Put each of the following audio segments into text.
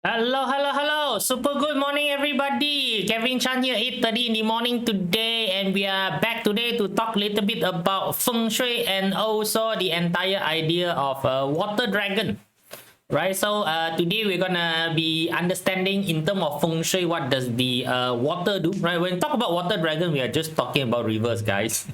Hello, hello, hello. Super good morning, everybody. Kevin Chan here, 8:30 in the morning today, and we are back today to talk a little bit about Feng Shui and also the entire idea of water dragon. Right, so today we're gonna be understanding in terms of Feng Shui what does the water do. Right, when we talk about water dragon, we are just talking about rivers, guys.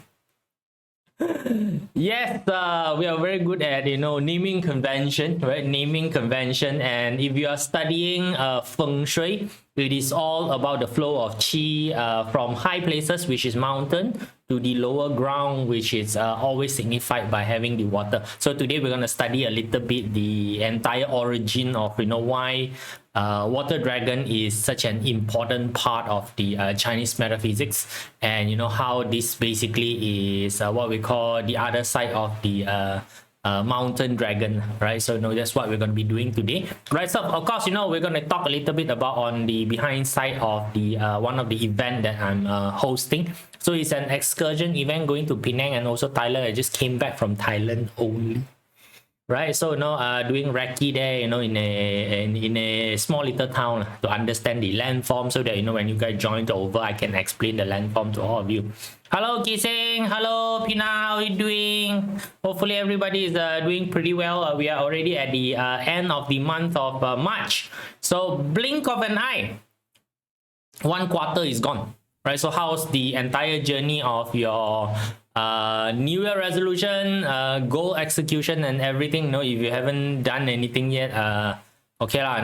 Yes, we are very good at naming convention, right? Naming convention, and if you are studying feng shui, it is all about the flow of qi from high places, which is mountain, to the lower ground, which is always signified by having the water. So today we're going to study a little bit the entire origin of why water dragon is such an important part of the Chinese metaphysics, and how this basically is what we call the other side of the mountain dragon, right? So that's what we're going to be doing today, right? So of course we're going to talk a little bit about on the behind side of the one of the event that I'm hosting. So it's an excursion event going to Penang and also Thailand. I just came back from Thailand only, right? So doing recce there, in a small little town to understand the landform, so that when you guys join over, I can explain the landform to all of you. Hello Kiseng, hello Pina, how are you doing? Hopefully everybody is doing pretty well. We are already at the end of the month of March, so blink of an eye, one quarter is gone, right? So how's the entire journey of your New Year resolution, goal execution, and everything? If you haven't done anything yet, okay lah.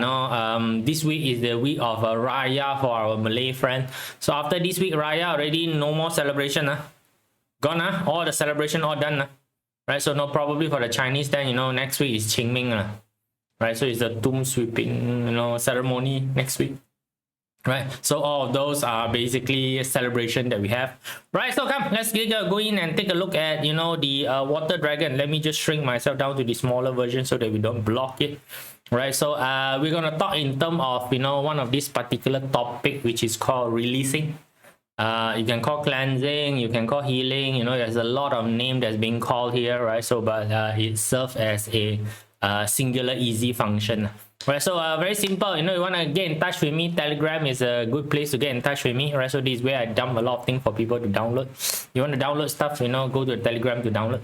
This week is the week of Raya for our Malay friend. So after this week Raya, already no more celebration. Gone. All the celebration all done. Right. So probably for the Chinese then next week is Qingming. Right. So it's the tomb sweeping ceremony next week. Right, so all of those are basically a celebration that we have, right? So come, let's go in and take a look at the water dragon. Let me just shrink myself down to the smaller version so that we don't block it, right? So we're gonna talk in terms of one of this particular topic, which is called releasing. You can call cleansing, you can call healing. There's a lot of name that's being called here, right? So but it serves as a singular easy function. Right, so very simple. You want to get in touch with me, Telegram is a good place to get in touch with me, right? So this is where I dump a lot of things for people to download. You want to download stuff, go to Telegram to download.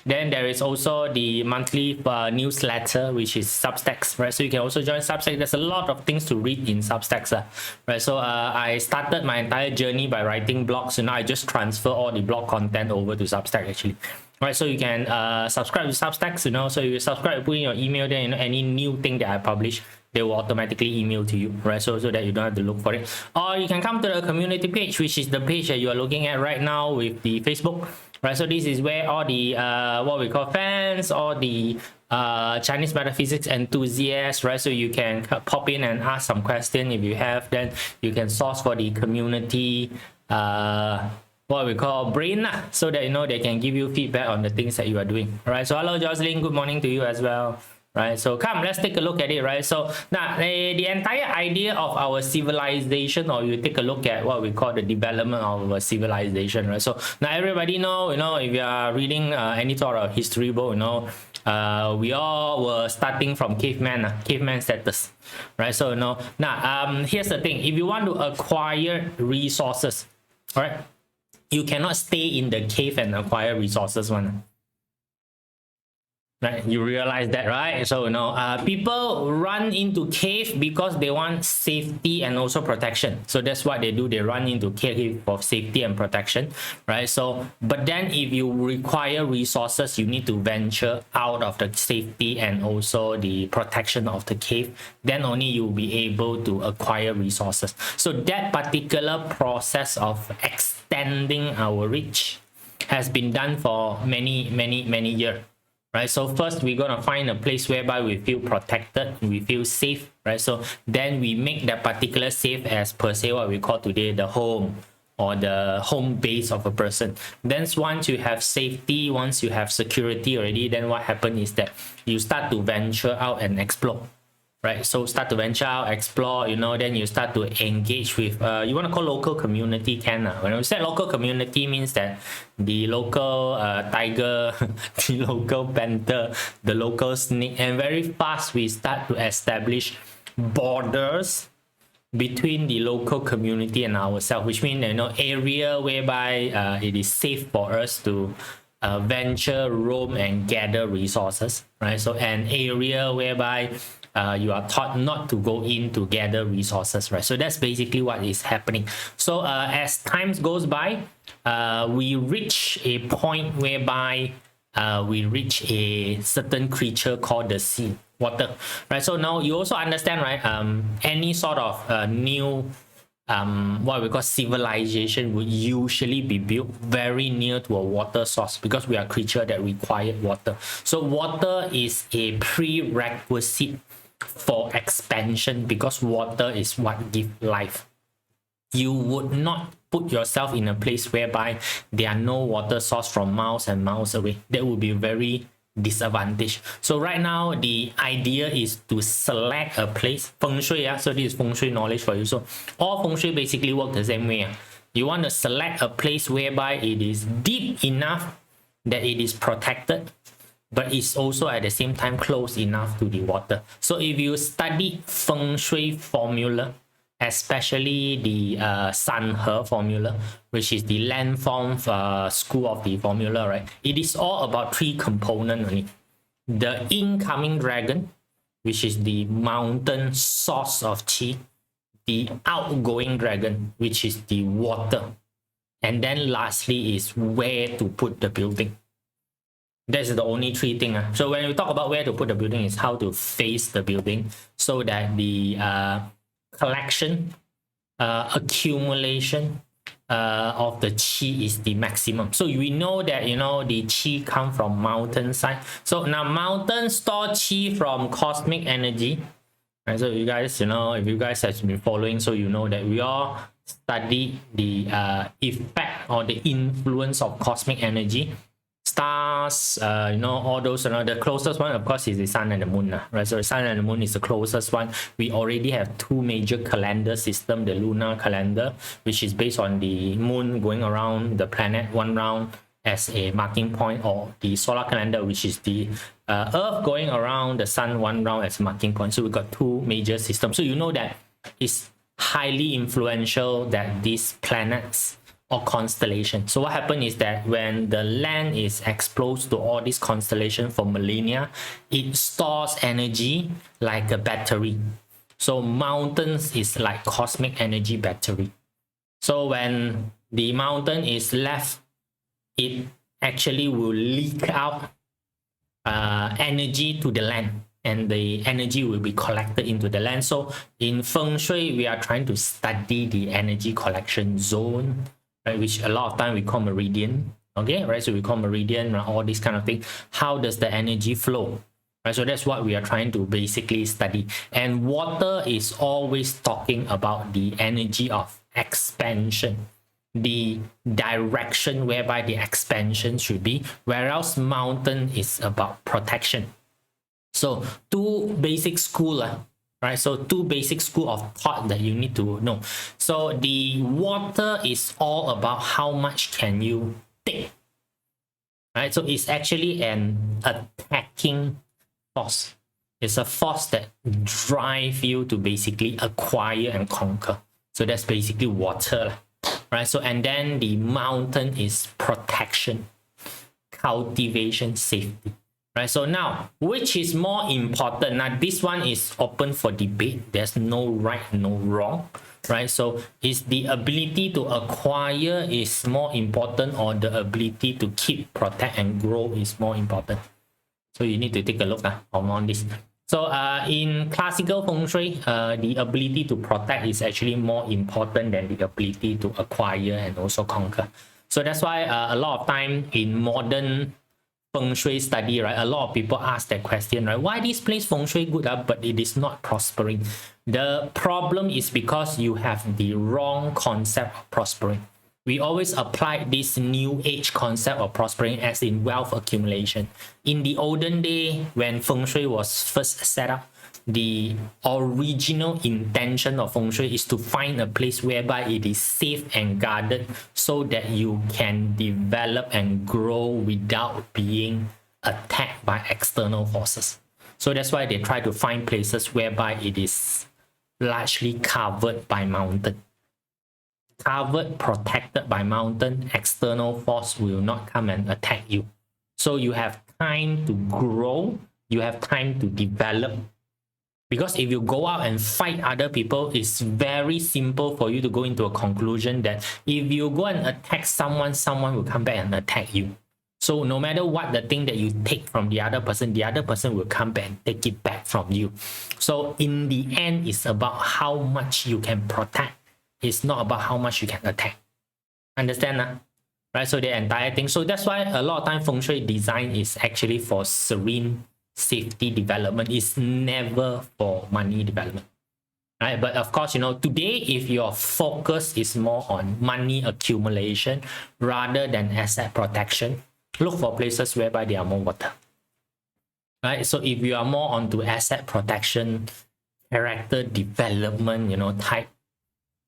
Then there is also the monthly newsletter, which is Substacks, right? So you can also join Substack. There's a lot of things to read in Substacks, right? So I started my entire journey by writing blogs. I just transfer all the blog content over to Substack actually. Right, so you can subscribe to Substacks, so you subscribe, put in your email, then any new thing that I publish, they will automatically email to you, right? So that you don't have to look for it. Or you can come to the community page, which is the page that you are looking at right now with the Facebook, right? So this is where all the what we call fans, all the Chinese metaphysics enthusiasts, right? So you can pop in and ask some question if you have. Then you can source for the community what we call brain, so that they can give you feedback on the things that you are doing. All right, so hello Jocelyn, good morning to you as well. Right, so come, let's take a look at it. Right, so now the entire idea of our civilization, or you take a look at what we call the development of a civilization, right? So now everybody know, if you are reading any sort of history book, we all were starting from caveman status, right? So now here's the thing: if you want to acquire resources, all right, you cannot stay in the cave and acquire resources one. Right, you realize that, right? So people run into cave because they want safety and also protection. So that's what they do. They run into cave for safety and protection, right? So but then if you require resources, you need to venture out of the safety and also the protection of the cave. Then only you'll be able to acquire resources. So that particular process of extending our reach has been done for many years. Right, so first we're gonna find a place whereby we feel protected, we feel safe, right? So then we make that particular safe as per se what we call today the home, or the home base of a person. Then once you have safety, once you have security already, then what happens is that you start to venture out and explore. Right, so start to venture out, explore, then you start to engage with you want to call local community. When we say local community, means that the local tiger, the local panther, the local snake, and very fast we start to establish borders between the local community and ourselves, which means area whereby it is safe for us to venture, roam, and gather resources, right? So an area whereby you are taught not to go in to gather resources, right? So that's basically what is happening. So as time goes by, we reach a point whereby we reach a certain creature called the sea, water, right? So now you also understand, right? Any sort of new what we call civilization would usually be built very near to a water source because we are creature that require water. So water is a prerequisite for expansion because water is what gives life. You would not put yourself in a place whereby there are no water source from miles and miles away. That would be very disadvantage. So right now the idea is to select a place. Feng Shui, so this is Feng Shui knowledge for you. So all Feng Shui basically work the same way. You want to select a place whereby it is deep enough that it is protected, but it's also at the same time close enough to the water. So if you study Feng Shui formula, especially the San He formula, which is the landform school of the formula, right? It is all about three components only. The incoming dragon, which is the mountain source of qi, the outgoing dragon, which is the water, and then lastly is where to put the building. That's the only three things. So when we talk about where to put the building, is how to face the building so that the collection, accumulation of the qi is the maximum. So we know that the qi come from mountain side. So now mountain store qi from cosmic energy. Right? So you guys, if you guys have been following, so you know that we all study the effect or the influence of cosmic energy. Stars, all those, the closest one, of course, is the sun and the moon, right? So the sun and the moon is the closest one. We already have two major calendar system, the lunar calendar, which is based on the moon going around the planet one round as a marking point, or the solar calendar, which is the earth going around the sun one round as a marking point. So we got two major systems. So you know that it's highly influential that these planets or constellation. So what happened is that when the land is exposed to all these constellations for millennia, it stores energy like a battery. So mountains is like cosmic energy battery. So when the mountain is left, it actually will leak out energy to the land, and the energy will be collected into the land. So in Feng Shui, we are trying to study the energy collection zone, right, which a lot of time we call meridian. Okay, right? So we call meridian, all these kind of things. How does the energy flow? Right, so that's what we are trying to basically study. And water is always talking about the energy of expansion, the direction whereby the expansion should be, whereas mountain is about protection. So two basic school, right? So two basic school of thought that you need to know. So the water is all about how much can you take, right? So it's actually an attacking force. It's a force that drives you to basically acquire and conquer. So that's basically water, right? So and then the mountain is protection, cultivation, safety. Right, so now, which is more important? Now, this one is open for debate. There's no right, no wrong, right? So, is the ability to acquire is more important, or the ability to keep, protect, and grow is more important? So, you need to take a look on this. So, in classical Feng Shui, the ability to protect is actually more important than the ability to acquire and also conquer. So, that's why a lot of time in modern Feng Shui study, right, a lot of people ask that question, right? Why this place Feng Shui good, but it is not prospering? The problem is because you have the wrong concept of prospering. We always apply this new age concept of prospering as in wealth accumulation. In the olden day, when Feng Shui was first set up, the original intention of Feng Shui is to find a place whereby it is safe and guarded so that you can develop and grow without being attacked by external forces. So that's why they try to find places whereby it is largely covered by mountain. Covered, protected by mountain, external force will not come and attack you. So you have time to grow, you have time to develop. Because if you go out and fight other people, it's very simple for you to go into a conclusion that if you go and attack someone, someone will come back and attack you. So no matter what the thing that you take from the other person will come back and take it back from you. So in the end, it's about how much you can protect. It's not about how much you can attack. Understand that? Right? So the entire thing. So that's why a lot of time Feng Shui design is actually for serene safety development. It's never for money development. Right? But of course, today, if your focus is more on money accumulation rather than asset protection, look for places whereby there are more water. Right? So if you are more onto asset protection, character development, type,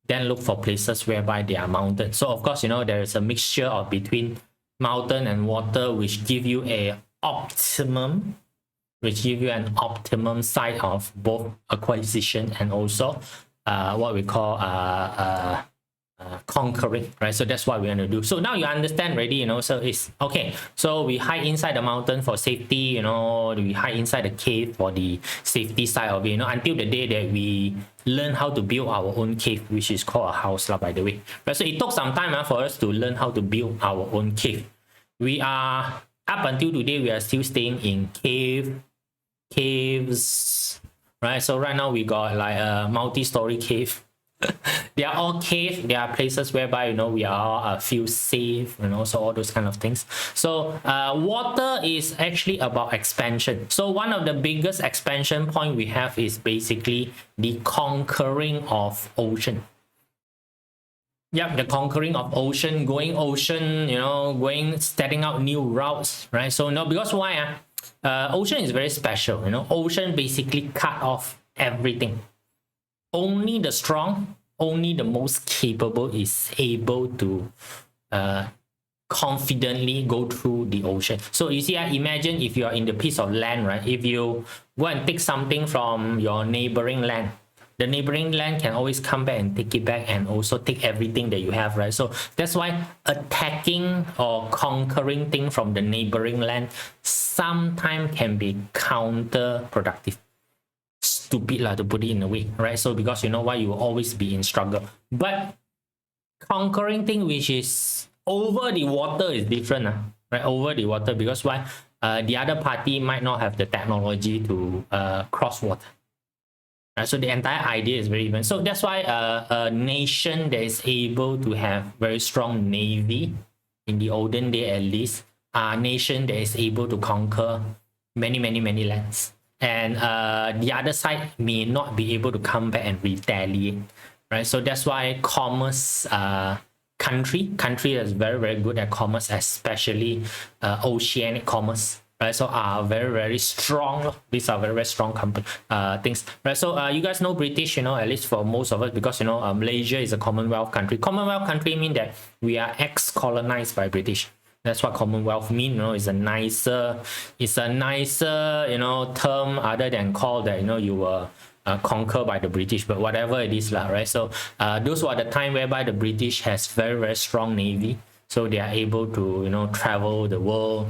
then look for places whereby there are mountains. So of course, there is a mixture of between mountain and water, which give you an optimum side of both acquisition and also what we call conquering, right? So that's what we're going to do. So now you understand already, so it's okay. So we hide inside the mountain for safety, we hide inside the cave for the safety side of it, until the day that we learn how to build our own cave, which is called a house, by the way. Right? So it took some time for us to learn how to build our own cave. We are, up until today, we are still staying in caves, right? So right now we got like a multi-story cave. They are all cave. There are places whereby we are feel safe, so all those kind of things. So water is actually about expansion. So one of the biggest expansion point we have is basically the conquering of ocean. Yep, the conquering of ocean, setting out new routes, right? So because why? Ocean is very special. Ocean basically cut off everything. Only the strong, only the most capable is able to confidently go through the ocean. So you see, imagine if you are in the piece of land, right? If you go and take something from your neighboring land, the neighboring land can always come back and take it back and also take everything that you have, right? So that's why attacking or conquering things from the neighboring land sometimes can be counterproductive. Stupid to put it in a way, right? So because why, you will always be in struggle. But conquering thing which is over the water is different, right? Over the water, because why? The other party might not have the technology to cross water. So the entire idea is very different. So that's why a nation that is able to have very strong navy in the olden day, at least, a nation that is able to conquer many lands. And the other side may not be able to come back and retaliate, right? So that's why commerce, country is very good at commerce, especially oceanic commerce, right? So are very strong. These are very strong things, right? So you guys know British, at least for most of us, because Malaysia is a Commonwealth country. Commonwealth country mean that we are ex-colonized by British. That's what Commonwealth mean. It's a nicer term other than call that you were conquered by the British, but whatever it is, right? So those were the time whereby the British has very strong navy, so they are able to travel the world,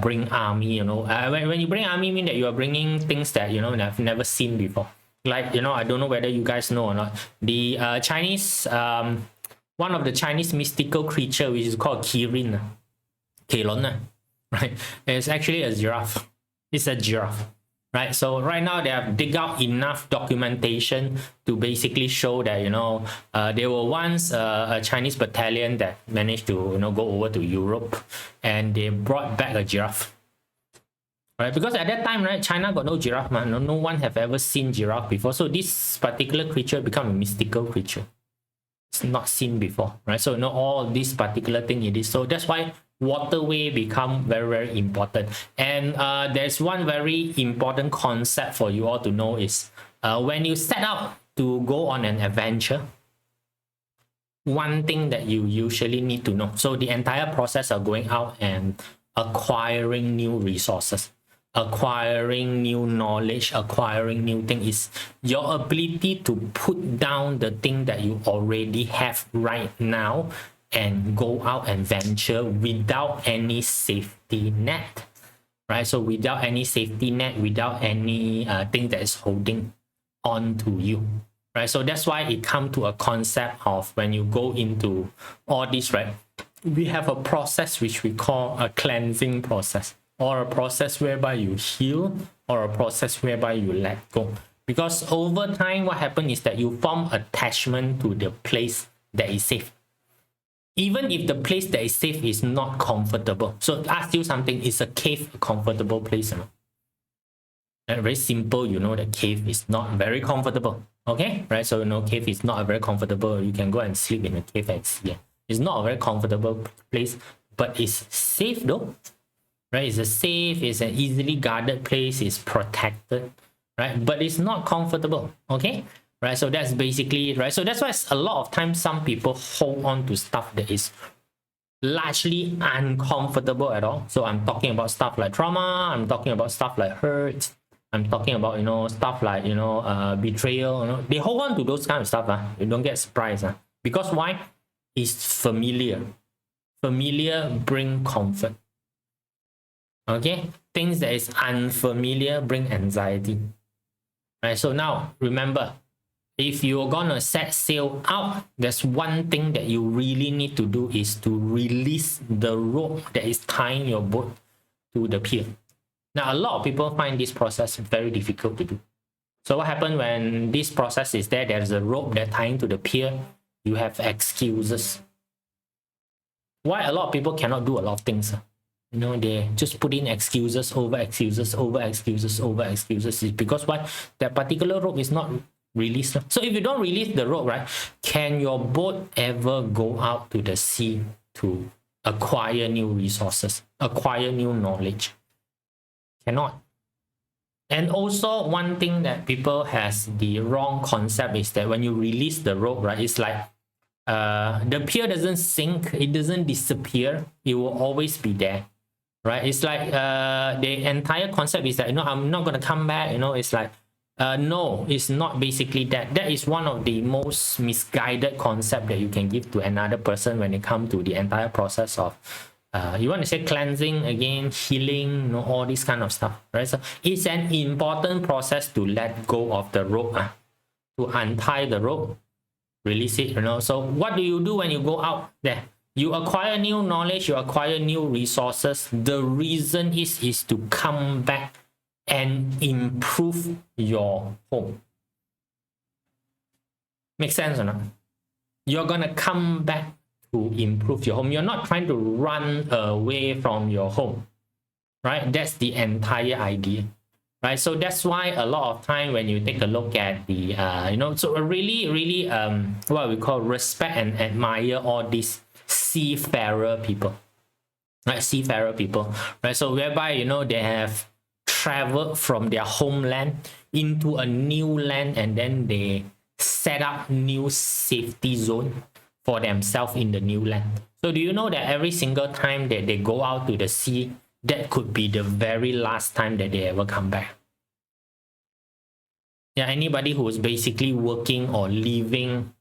bring army. When you bring army, mean that you are bringing things that have never seen before. Like I don't know whether you guys know or not. The Chinese, one of the Chinese mystical creature, which is called Kirin. Right? It's actually a giraffe. It's a giraffe, right? So right now they have dig out enough documentation to basically show that there were once a Chinese battalion that managed to go over to Europe, and they brought back a giraffe. Right? Because at that time, right, China got no giraffe, man. No one have ever seen giraffe before. So this particular creature become a mystical creature. It's not seen before, right? So all this particular thing it is. So that's why waterway become very important. And there's one very important concept for you all to know is when you set out to go on an adventure, one thing that you usually need to know. So the entire process of going out and acquiring new resources, acquiring new knowledge, acquiring new things, is your ability to put down the thing that you already have right now and go out and venture without any safety net, right? So without any safety net, without any thing that is holding on to you, right? So that's why it comes to a concept of when you go into all this, right? We have a process which we call a cleansing process, or a process whereby you heal, or a process whereby you let go. Because over time, what happens is that you form attachment to the place that is safe. Even if the place that is safe is not comfortable. So ask you something, is a cave a comfortable place or not? And very simple, you know that cave is not very comfortable. Okay, right? So you know cave is not a very comfortable. You can go and sleep in a cave and see. It's not a very comfortable place, but it's safe though. Right? It's a safe, it's an easily guarded place, it's protected, right? But it's not comfortable. Okay, right? So that's basically right. So that's why a lot of times some people hold on to stuff that is largely uncomfortable at all. So I'm talking about stuff like trauma, I'm talking about stuff like hurt, I'm talking about, you know, stuff like, you know, betrayal. You know, they hold on to those kind of stuff. You don't get surprised. Because why? It's familiar. Familiar bring comfort. Okay, things that is unfamiliar bring anxiety. Right. So now remember, if you're gonna set sail out, there's one thing that you really need to do is to release the rope that is tying your boat to the pier. Now, a lot of people find this process very difficult to do. So what happens when this process is there? There's a rope that tying to the pier. You have excuses. Why a lot of people cannot do a lot of things? You know, they just put in excuses over excuses over excuses over excuses. It's because what? That particular rope is not released. So if you don't release the rope, right, can your boat ever go out to the sea to acquire new resources, acquire new knowledge? Cannot. And also one thing that people has the wrong concept is that when you release the rope, right, it's like the pier doesn't sink, it doesn't disappear, it will always be there, right? It's like the entire concept is that, you know, I'm not going to come back, you know. It's like no, it's not basically that. That is one of the most misguided concept that you can give to another person when it comes to the entire process of you want to say cleansing, again, healing, you know, all this kind of stuff, right? So it's an important process to let go of the rope, to untie the rope, release it, you know. So what do you do when you go out there? You acquire new knowledge, you acquire new resources. The reason is to come back and improve your home. Make sense or not? You're gonna come back to improve your home. You're not trying to run away from your home, right? That's the entire idea, right? So that's why a lot of time when you take a look at the you know, so really what we call respect and admire all these seafarer people, right? Seafarer people, right? So whereby, you know, they have traveled from their homeland into a new land, and then they set up new safety zone for themselves in the new land. So do you know that every single time that they go out to the sea, that could be the very last time that they ever come back? Yeah, anybody who is basically working or living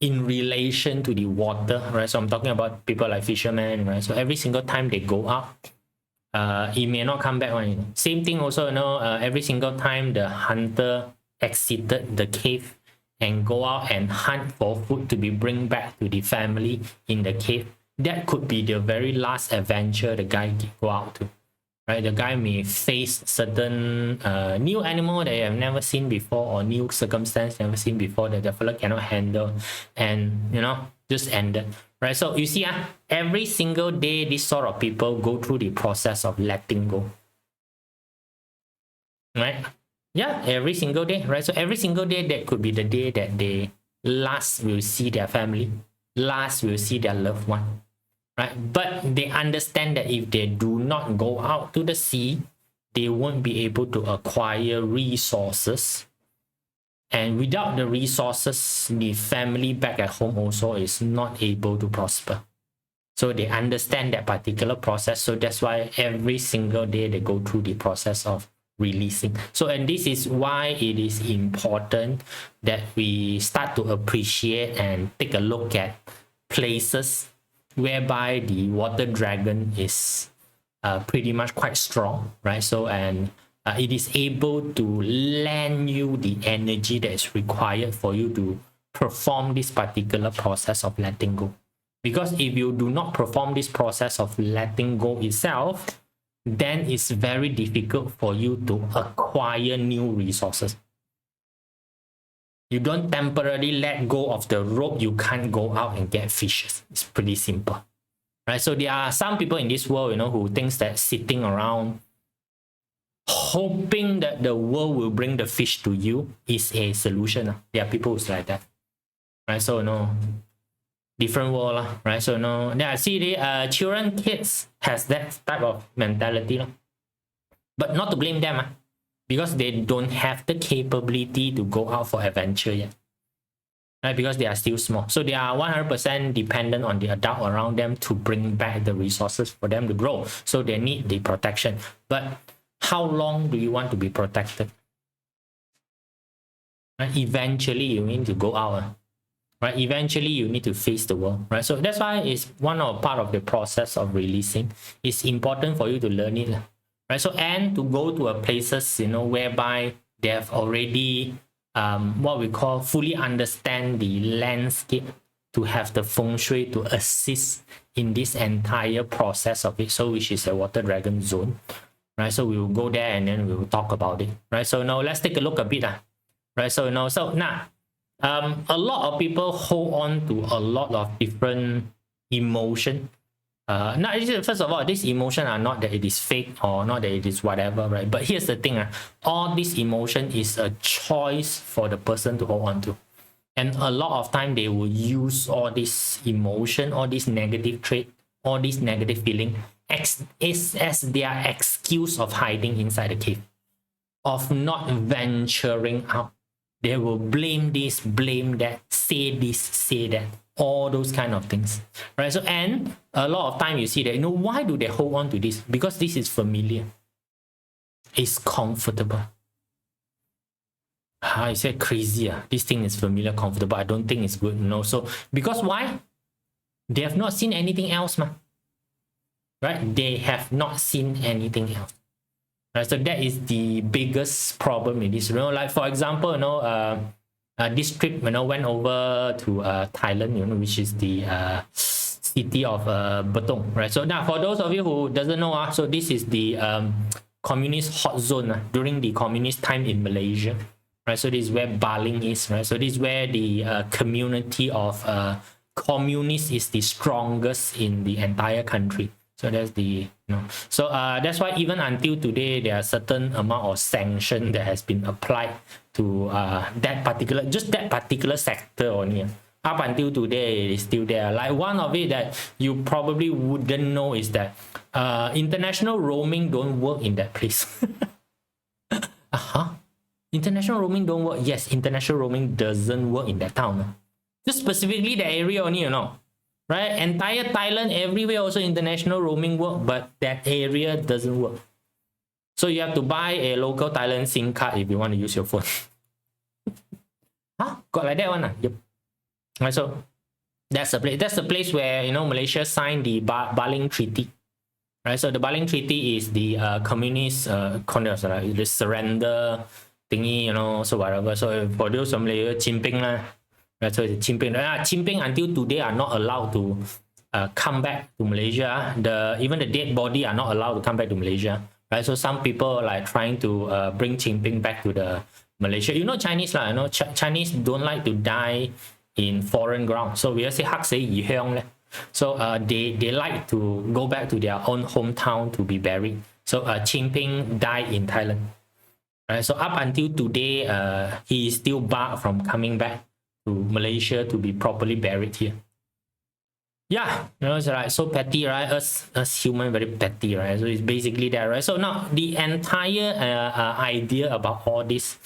in relation to the water, right? So I'm talking about people like fishermen, right? So every single time they go out, it may not come back on. You know. Same thing also, you know, every single time the hunter exited the cave and go out and hunt for food to be bring back to the family in the cave, that could be the very last adventure the guy go out to, right? The guy may face certain new animal that you have never seen before, or new circumstance never seen before that the fella cannot handle, and, you know, just ended, right? So you see, every single day this sort of people go through the process of letting go, right? Yeah, every single day, right? So every single day, that could be the day that they last will see their family, last will see their loved one, right? But they understand that if they do not go out to the sea, they won't be able to acquire resources. And without the resources, the family back at home also is not able to prosper. So they understand that particular process. So that's why every single day they go through the process of releasing. So, and this is why it is important that we start to appreciate and take a look at places whereby the water dragon is pretty much quite strong, right? So, and it is able to lend you the energy that is required for you to perform this particular process of letting go. Because if you do not perform this process of letting go itself, then it's very difficult for you to acquire new resources. You don't temporarily let go of the rope, you can't go out and get fishes. It's pretty simple, right? So there are some people in this world, who thinks that sitting around hoping that the world will bring the fish to you is a solution. There are people who's like that, right? So different world, right? So I see the children, kids has that type of mentality, but not to blame them, because they don't have the capability to go out for adventure yet, right? Because they are still small, so they are 100% dependent on the adult around them to bring back the resources for them to grow. So they need the protection. But how long do you want to be protected? Right? Eventually you need to go out, right? Eventually you need to face the world, right? So that's why it's one of part of the process of releasing. It's important for you to learn it, right? So, and to go to a places, whereby they have already what we call fully understand the landscape, to have the feng shui to assist in this entire process of it. So which is a water dragon zone, right? So we will go there and then we will talk about it, right? So now let's take a look a bit, right? So now a lot of people hold on to a lot of different emotion. First of all, these emotion are not that it is fake or not that it is whatever, right? But here's the thing, all this emotion is a choice for the person to hold on to. And a lot of time they will use all this emotion, all this negative trait, all this negative feeling as their excuse of hiding inside the cave, of not venturing out. They will blame this, blame that, say this, say that, all those kind of things, right? So, and a lot of time you see that, why do they hold on to this? Because this is familiar. It's comfortable. I said crazy. This thing is familiar, comfortable. I don't think it's good. So, because why? They have not seen anything else, right? They have not seen anything else. Right, so that is the biggest problem in this. Like for example, this trip, went over to Thailand, which is the city of Betong, right? So now, for those of you who doesn't know, so this is the communist hot zone during the communist time in Malaysia, right? So this is where Baling is, right? So this is where the community of communists is the strongest in the entire country. So that's the, so that's why even until today, there are certain amount of sanction that has been applied to that particular sector only. Up until today, it is still there. Like one of it that you probably wouldn't know is that international roaming don't work in that place. International roaming don't work. Yes, international roaming doesn't work in that town. Just specifically the area only, right? Entire Thailand, everywhere also international roaming work, but that area doesn't work. So you have to buy a local Thailand SIM card if you want to use your phone. Got like that one? Yep. Right, so that's the place. That's the place where Malaysia signed the Baling Treaty. Right, so the Baling Treaty is the communist the surrender thingy, so whatever. So for those from Malaysia, Chimping lah. Right, so Chimping until today are not allowed to come back to Malaysia. Even the dead body are not allowed to come back to Malaysia. Right, so some people are like trying to bring Chimping back to the Malaysia. Chinese lah. Chinese don't like to die in foreign ground. So we just say hak say yi hyong. So they like to go back to their own hometown to be buried. So Chimping died in Thailand. Right, so up until today, he is still barred from coming back to Malaysia to be properly buried here. Yeah, it's right. So petty, right? Us human very petty, right? So it's basically that, right? So now the entire idea about all these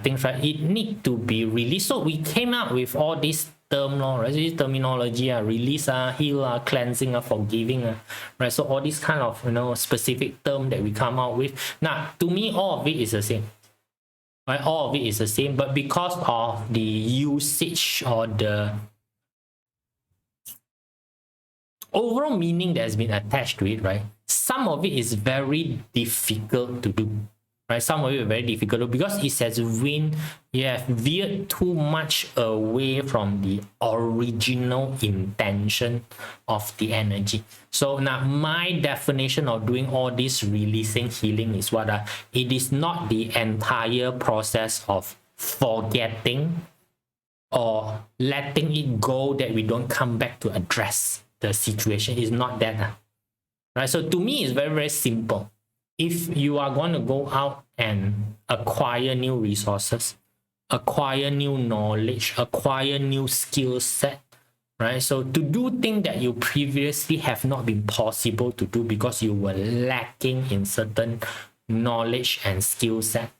things, right? It need to be released. So we came up with all these term, right? This terminology, release, heal, cleansing, forgiving, right? So all these kind of specific term that we come out with. Now, to me, all of it is the same. Right? All of it is the same, but because of the usage or the overall meaning that has been attached to it, right? Some of it is very difficult to do, right? Some of it is very difficult to do because it has you have veered too much away from the original intention of the energy. So now my definition of doing all this releasing healing is what? It is not the entire process of forgetting or letting it go that we don't come back to address the situation. Is not that, right? So to me, it's very, very simple. If you are going to go out and acquire new resources, acquire new knowledge, acquire new skill set, right? So to do things that you previously have not been possible to do because you were lacking in certain knowledge and skill set,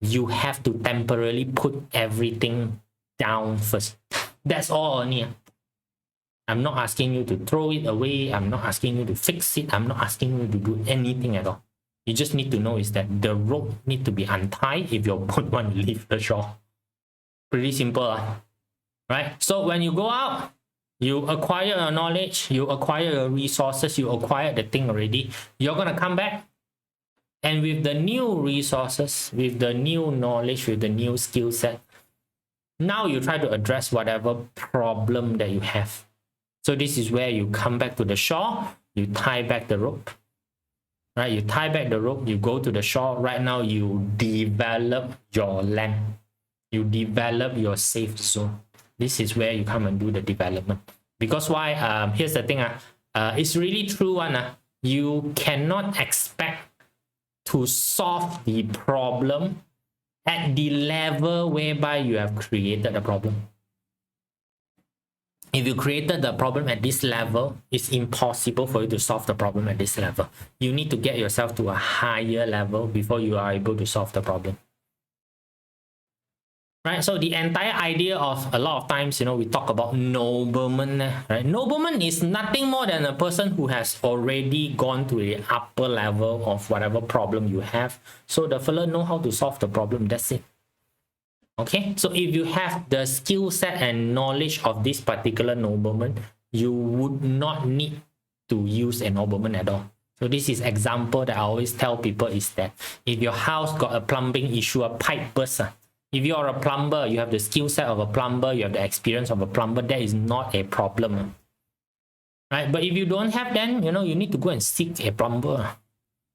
you have to temporarily put everything down first. That's all only. I'm not asking you to throw it away. I'm not asking you to fix it. I'm not asking you to do anything at all. You just need to know is that the rope need to be untied if your boat want to leave the shore. Pretty simple, right? So when you go out, you acquire your knowledge, you acquire your resources, you acquire the thing already. You're going to come back. And with the new resources, with the new knowledge, with the new skill set, now you try to address whatever problem that you have. So this is where you come back to the shore, you tie back the rope, right? You tie back the rope, you go to the shore. Right now, you develop your land. You develop your safe zone. This is where you come and do the development. Because why? Here's the thing. It's really true. You cannot expect to solve the problem at the level whereby you have created the problem. If you created the problem at this level, it's impossible for you to solve the problem at this level. You need to get yourself to a higher level before you are able to solve the problem. Right? So the entire idea of a lot of times, we talk about nobleman, right? Nobleman is nothing more than a person who has already gone to the upper level of whatever problem you have. So the fella know how to solve the problem. That's it. Okay, so if you have the skill set and knowledge of this particular nobleman, you would not need to use a nobleman at all. So this is example that I always tell people is that if your house got a plumbing issue, a pipe burst, if you are a plumber, you have the skill set of a plumber, you have the experience of a plumber, that is not a problem. Right? But if you don't have, then you need to go and seek a plumber.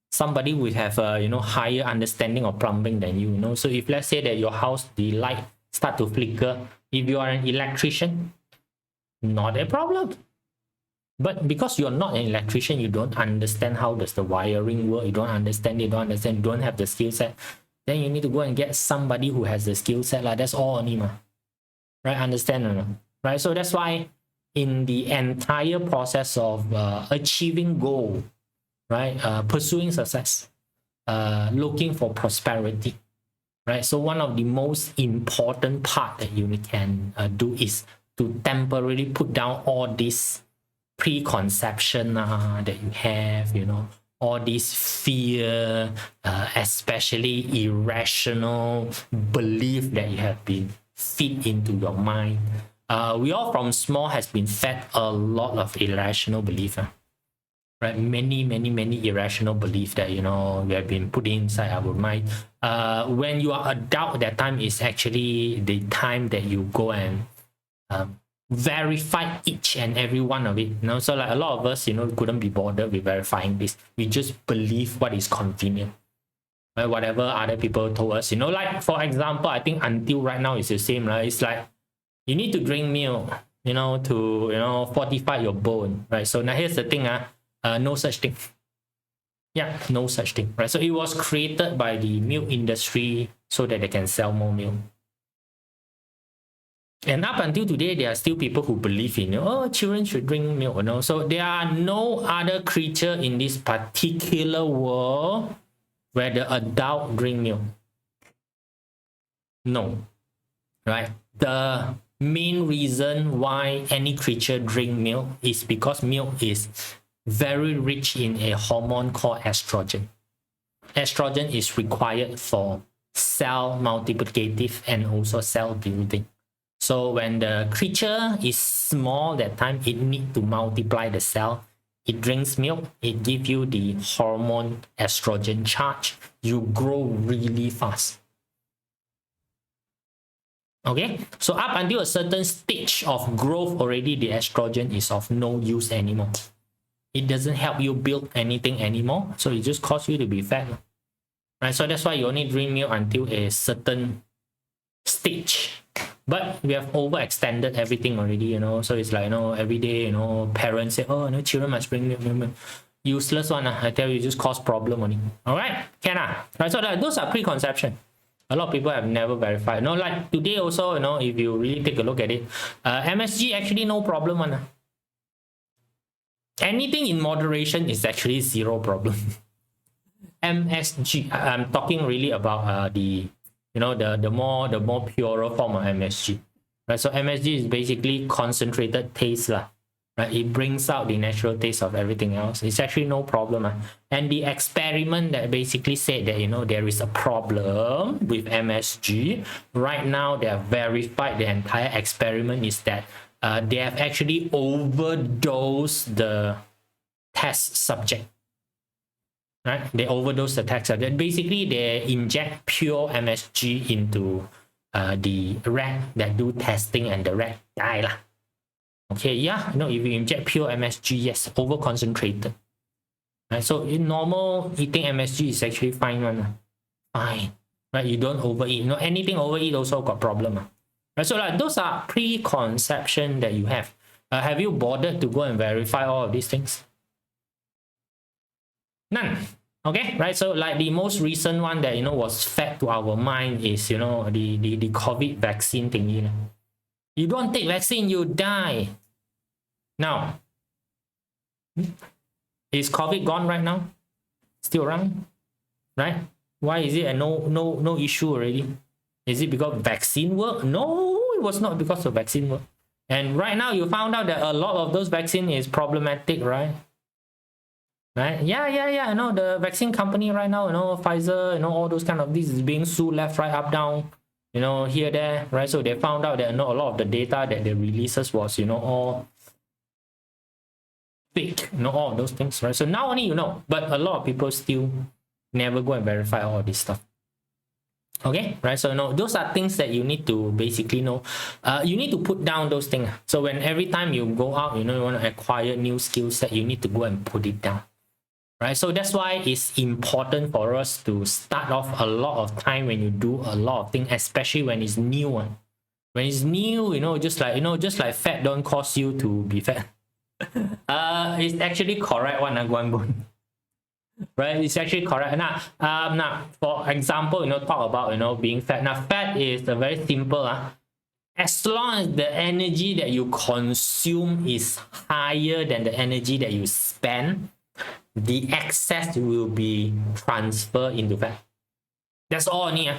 Somebody will have a higher understanding of plumbing than you. So if let's say that your house, the light start to flicker, if you are an electrician, not a problem. But because you're not an electrician, you don't understand how does the wiring work, you don't understand, you don't have the skill set, then you need to go and get somebody who has the skill set. That's all only, right? Understand or not? Right? So that's why in the entire process of achieving goal, right, pursuing success, looking for prosperity, right? So one of the most important part that you can do is to temporarily put down all this preconception that you have, all this fear, especially irrational belief that you have been feed into your mind. We all from small has been fed a lot of irrational belief. Right, many irrational beliefs that we have been put inside our mind. When you are adult, that time is actually the time that you go and verify each and every one of it. So like a lot of us, couldn't be bothered with verifying this. We just believe what is convenient, right? Whatever other people told us. Like for example, I think until right now it's the same, right? It's like you need to drink milk, to fortify your bone, right? So now here's the thing, no such thing. Yeah, no such thing, right? So it was created by the milk industry so that they can sell more milk. And up until today, there are still people who believe in, oh, children should drink milk, you know. So there are no other creature in this particular world where the adult drink milk. No, right? The main reason why any creature drink milk is because milk is very rich in a hormone called estrogen. Estrogen is required for cell multiplicative and also cell building. So when the creature is small, that time it need to multiply the cell. It drinks milk, it gives you the hormone estrogen charge. You grow really fast. Okay, so up until a certain stage of growth already, the estrogen is of no use anymore. It doesn't help you build anything anymore, so it just causes you to be fat. Right, so that's why you only drink milk until a certain stage. But we have overextended everything already, you know. So it's like, you know, every day, you know, parents say, oh, no, children must bring milk. Useless one, I tell you, just cause problem only. All right, can right? So those are preconception. A lot of people have never verified. No, like today also, you know, if you really take a look at it, MSG actually no problem one. Anything in moderation is actually zero problem. MSG, I'm talking really about the, you know, the more purer form of MSG, right? So MSG is basically concentrated taste lah, right? It brings out the natural taste of everything else. It's actually no problem. And the experiment that basically said that, you know, there is a problem with MSG, right now they have verified the entire experiment is that they have actually overdosed the test subject. Right? They overdose the test subject. Basically, they inject pure MSG into the rat that do testing, and the rat die lah. Okay, yeah, you know, if you inject pure MSG, yes, over concentrated. Right? So in normal eating MSG is actually fine one. Fine. Right? You don't overeat. You know, anything overeat also got problem. Right? So like those are preconception that you have. Have you bothered to go and verify all of these things? None. Okay, right? So like the most recent one that, you know, was fed to our mind is, you know, the COVID vaccine thingy. You don't take vaccine, you die. Now, is COVID gone right now? Still around? Right? Why is it a no issue already? Is it because vaccine work? No, it was not because of vaccine work. And right now you found out that a lot of those vaccine is problematic, right? Right? Yeah. You know, the vaccine company right now, you know, Pfizer, you know, all those kind of this is being sued left, right, up, down, you know, here, there, right? So they found out that, you know, a lot of the data that they releases was, you know, all fake, you know, all those things, right? So now only you know, but a lot of people still never go and verify all this stuff. Okay, right? So no, those are things that you need to basically know. You need to put down those things. So when every time you go out, you know, you want to acquire new skills that you need to go and put it down. Right, so that's why it's important for us to start off a lot of time when you do a lot of things, especially when it's new. When it's new, you know, just like fat don't cause you to be fat. It's actually correct one, Guanbun. Right, it's actually correct. Now, for example, you know, talk about, you know, being fat. Now, fat is a very simple. As long as the energy that you consume is higher than the energy that you spend, the excess will be transferred into fat. That's all only.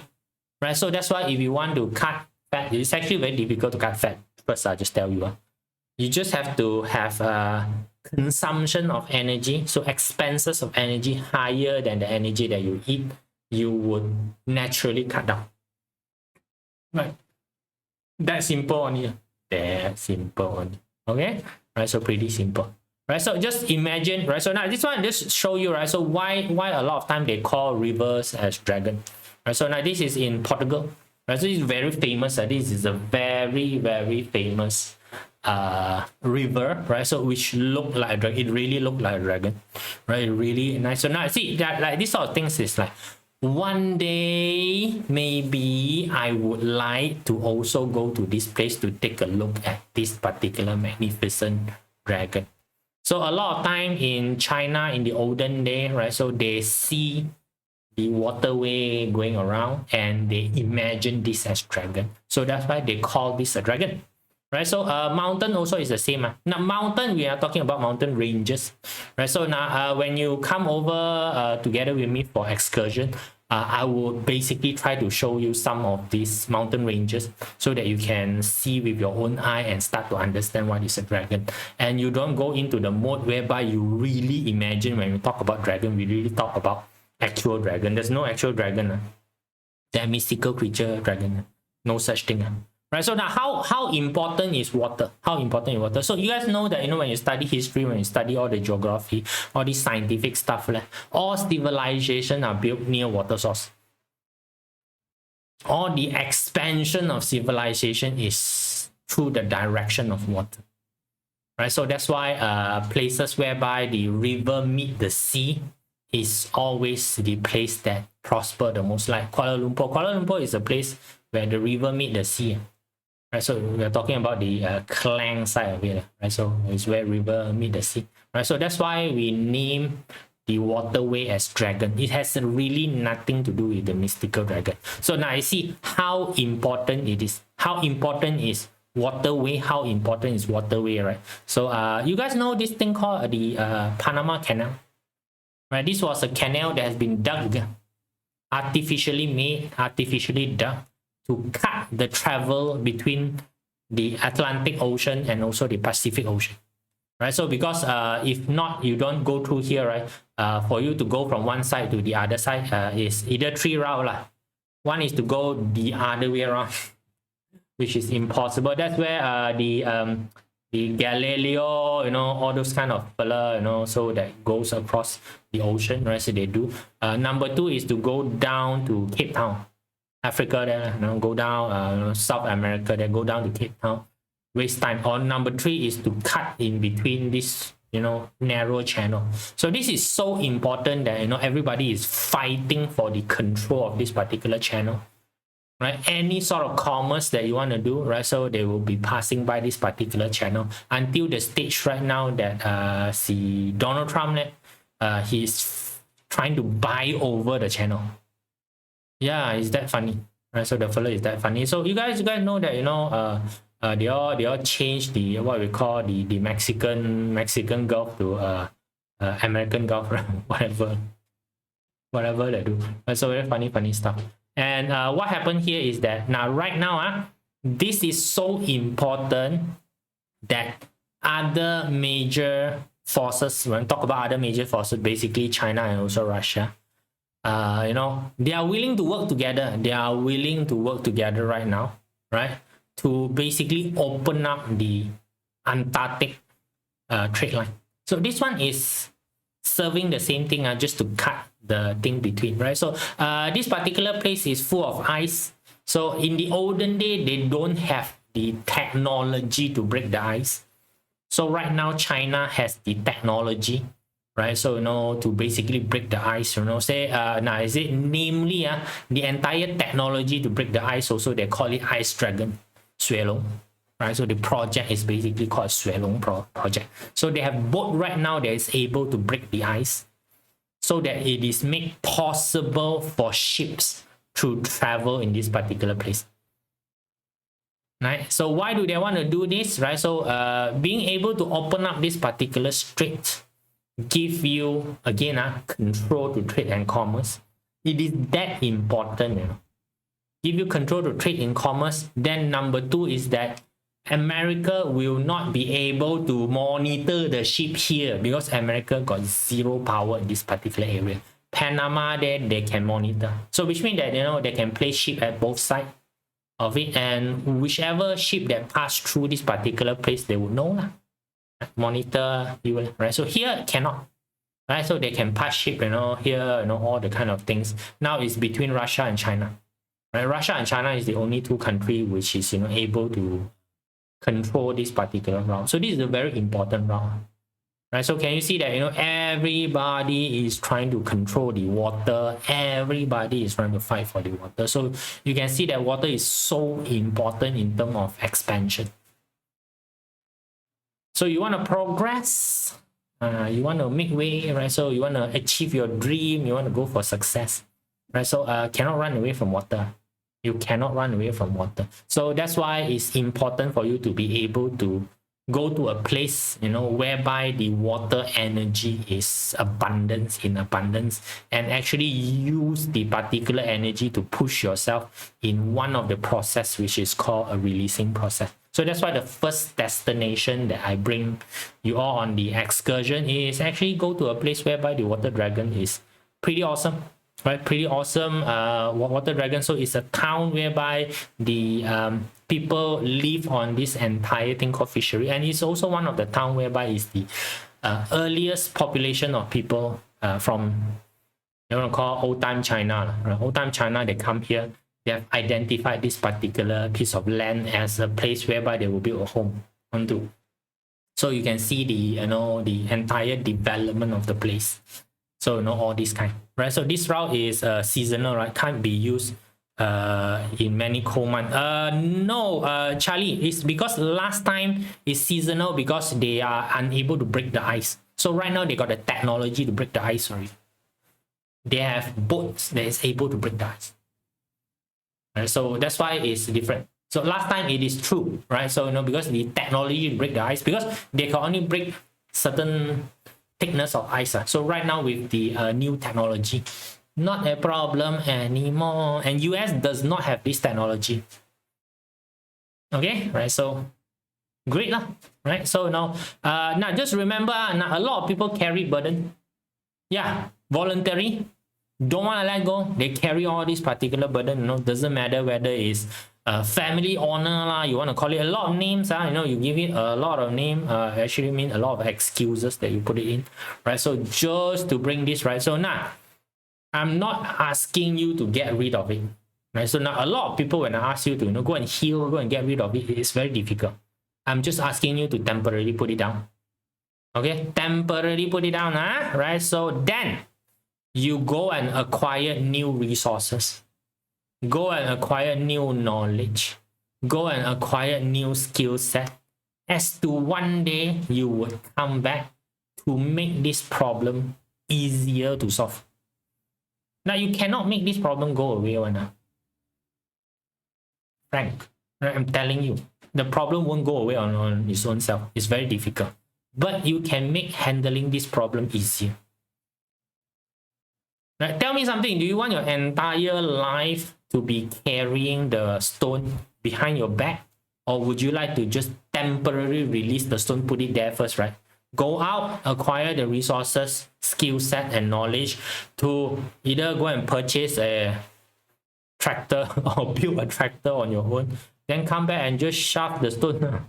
Right? So that's why if you want to cut fat, it's actually very difficult to cut fat. First, I'll just tell you. You just have to have consumption of energy. So expenses of energy higher than the energy that you eat, you would naturally cut down. Right? That simple only. That simple only. Okay? Right? So pretty simple. Right, so just imagine, right? So now this one just show you, right? So why a lot of time they call rivers as dragon, right? So now this is in Portugal, right? So it's very famous. This is a very famous river, right? So which look like a dragon. It really looked like a dragon, right? Really nice. So now see that like this sort of things is like one day maybe I would like to also go to this place to take a look at this particular magnificent dragon. So a lot of time in China in the olden day, right? So they see the waterway going around, and they imagine this as dragon. So that's why they call this a dragon. Right, so mountain also is the same. Now mountain, we are talking about mountain ranges, right? So now when you come over together with me for excursion, I would basically try to show you some of these mountain ranges so that you can see with your own eye and start to understand what is a dragon. And you don't go into the mode whereby you really imagine when we talk about dragon, we really talk about actual dragon. There's no actual dragon. That mystical creature dragon. No such thing. Right, so now how important is water? How important is water? So you guys know that, you know, when you study history, when you study all the geography, all this scientific stuff, all civilization are built near water source. All the expansion of civilization is through the direction of water. Right, so that's why places whereby the river meet the sea is always the place that prosper the most. Like Kuala Lumpur. Kuala Lumpur is a place where the river meet the sea. Right, so we're talking about the Klang side of it, right? So it's where river meet the sea, right? So that's why we name the waterway as dragon. It has really nothing to do with the mystical dragon. So now I see how important it is. How important is waterway? How important is waterway, right? So you guys know this thing called the Panama Canal, right? This was a canal that has been dug, artificially made, artificially dug, to cut the travel between the Atlantic Ocean and also the Pacific Ocean, right? So because if not, you don't go through here, right? For you to go from one side to the other side is either three routes. One is to go the other way around, which is impossible. That's where the Galileo, you know, all those kind of fella, you know, so that goes across the ocean, right? So they do. Number two is to go down to Cape Town, Africa, there, you know, go down South America, then go down to Cape Town, waste time. Or number three is to cut in between this, you know, narrow channel. So this is so important that, you know, everybody is fighting for the control of this particular channel, right? Any sort of commerce that you want to do, right? So they will be passing by this particular channel until the stage right now that see Donald Trump, he's trying to buy over the channel. Yeah, is that funny? Right, so the fellow is that funny. So you guys know that, you know, they all changed the what we call the Mexican Gulf to American Gulf, right? whatever they do. So very funny stuff. And what happened here is that right now this is so important that other major forces, when we talk about other major forces, basically China and also Russia, you know, they are willing to work together. They are willing to work together right now, right, to basically open up the Antarctic trade line. So this one is serving the same thing, just to cut the thing between, right? So this particular place is full of ice. So in the olden day, they don't have the technology to break the ice. So right now, China has the technology, right? So, you know, to basically break the ice, you know, say, now is it namely the entire technology to break the ice, also they call it Ice Dragon, Shuelong, right? So the project is basically called Shuelong project. So they have boat right now that is able to break the ice so that it is made possible for ships to travel in this particular place. Right? So why do they want to do this, right? So being able to open up this particular strait give you, again, control to trade and commerce. It is that important, you know. Give you control to trade and commerce. Then number two is that America will not be able to monitor the ship here because America got zero power in this particular area. Panama, they can monitor. So which means that, you know, they can place ship at both sides of it, and whichever ship that pass through this particular place, they will know, monitor you, right? So here cannot, right? So they can pass ship, you know, here, you know, all the kind of things. Now it's between Russia and China, right? Russia and China is the only two countries which is, you know, able to control this particular route. So this is a very important route, right? So can you see that, you know, everybody is trying to control the water. Everybody is trying to fight for the water. So you can see that water is so important in terms of expansion. So you want to progress, you want to make way, right? So you want to achieve your dream, you want to go for success. right? So cannot run away from water. You cannot run away from water. So that's why it's important for you to be able to go to a place, you know, whereby the water energy is in abundance, and actually use the particular energy to push yourself in one of the process, which is called a releasing process. So that's why the first destination that I bring you all on the excursion is actually go to a place whereby the water dragon is pretty awesome, right? Pretty awesome water dragon. So it's a town whereby the people live on this entire thing called fishery, and it's also one of the town whereby is the earliest population of people from, you want to call old time China, right? Old time China, they come here, they have identified this particular piece of land as a place whereby they will build a home onto. So you can see the, you know, the entire development of the place. So, you know, all this kind, right? So this route is seasonal, right? Can't be used in many cold months. No, Charlie, it's because last time is seasonal because they are unable to break the ice. So right now they got the technology to break the ice already. They have boats that is able to break the ice. Right? So that's why it's different. So last time it is true, right? So, you know, because the technology to break the ice, because they can only break certain thickness of ice. So right now with the new technology, not a problem anymore. And US does not have this technology. Okay, right? So great lah, right? So now just remember, now a lot of people carry burden. Yeah, voluntary, don't want to let go. They carry all this particular burden. You know, doesn't matter whether it's family honor lah, you want to call it a lot of names, you know, you give it a lot of name, actually mean a lot of excuses that you put it in, right? So just to bring this, right? So now I'm not asking you to get rid of it, right? So now a lot of people, when I ask you to, you know, go and heal, go and get rid of it, it's very difficult. I'm just asking you to temporarily put it down. Okay, temporarily put it down, right? So then you go and acquire new resources, go and acquire new knowledge, go and acquire new skill set, as to one day you would come back to make this problem easier to solve. Now you cannot make this problem go away, Frank, right? I'm telling you, the problem won't go away on its own self. It's very difficult, but you can make handling this problem easier. Right? Tell me something. Do you want your entire life to be carrying the stone behind your back, or would you like to just temporarily release the stone, put it there first, right? Go out, acquire the resources, skill set, and knowledge to either go and purchase a tractor or build a tractor on your own, then come back and just shove the stone,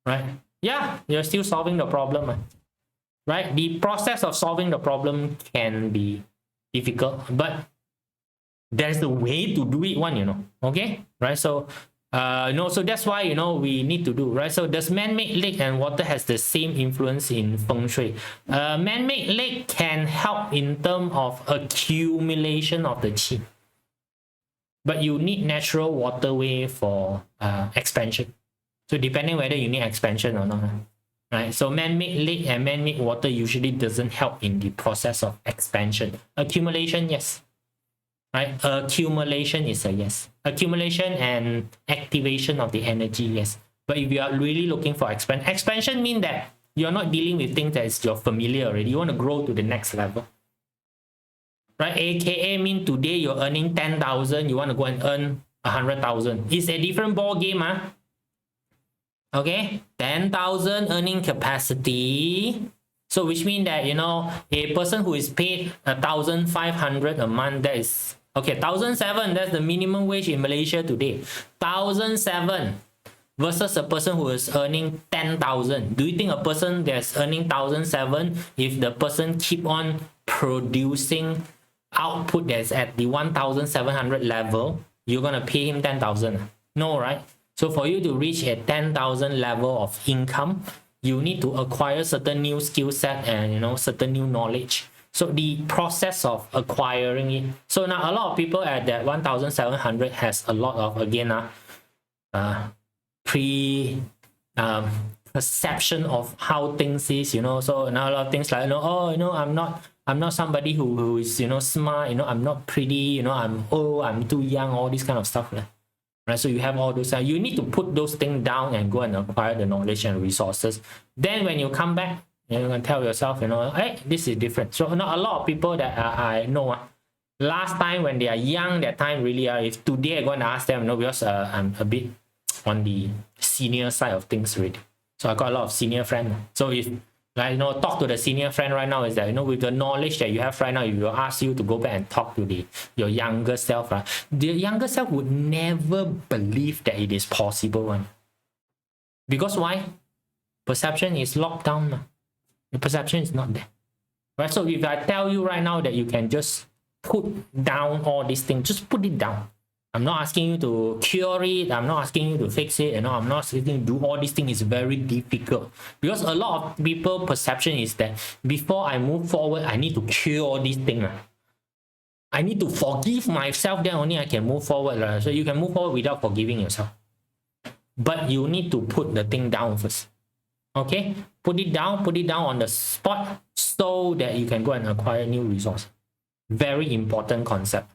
right? Yeah, you're still solving the problem, right? The process of solving the problem can be difficult, but there's a way to do it, you know, okay, right? So so that's why, you know, we need to do, right? So does man-made lake and water has the same influence in feng shui? Man-made lake can help in terms of accumulation of the qi, but you need natural waterway for expansion. So depending whether you need expansion or not, right? So man-made lake and man-made water usually doesn't help in the process of expansion. Accumulation, yes. Right? Accumulation is a yes. Accumulation and activation of the energy, yes. But if you are really looking for expansion means that you're not dealing with things that you're familiar already. You want to grow to the next level. Right? AKA mean today you're earning 10,000, you want to go and earn 100,000. It's a different ball game, Okay? 10,000 earning capacity. So which means that, you know, a person who is paid 1,500 a month, that is, okay, 1,007, that's the minimum wage in Malaysia today. 1,007 versus a person who is earning 10,000. Do you think a person that's earning 1,007, if the person keep on producing output that's at the 1,700 level, you're going to pay him 10,000? No, right? So for you to reach a 10,000 level of income, you need to acquire certain new skill set and, you know, certain new knowledge. So the process of acquiring it. So now a lot of people at that 1,700 has a lot of, again, perception of how things is, you know. So now a lot of things like, you know, oh, you know, I'm not I'm not somebody who is, smart, I'm not pretty, I'm old, I'm too young, all this kind of stuff. Right? So you have all those, you need to put those things down and go and acquire the knowledge and resources. Then when you come back, you can tell yourself, hey, this is different. So not a lot of people that I know, last time when they are young, that time really, if today I'm going to ask them, because I'm a bit on the senior side of things already. So I got a lot of senior friends. So if, talk to the senior friend right now, is that, with the knowledge that you have right now, if you ask you to go back and talk to your younger self, right, the younger self would never believe that it is possible one. Because why? Perception is locked down. The perception is not there. Right? So if I tell you right now that you can just put down all these things, just put it down. I'm not asking you to cure it. I'm not asking you to fix it. I'm not asking you to do all these things. It's very difficult because a lot of people perception is that before I move forward, I need to cure all these things. I need to forgive myself, then only I can move forward. So you can move forward without forgiving yourself. But you need to put the thing down first. Okay? Put it down on the spot so that you can go and acquire new resource. Very important concept,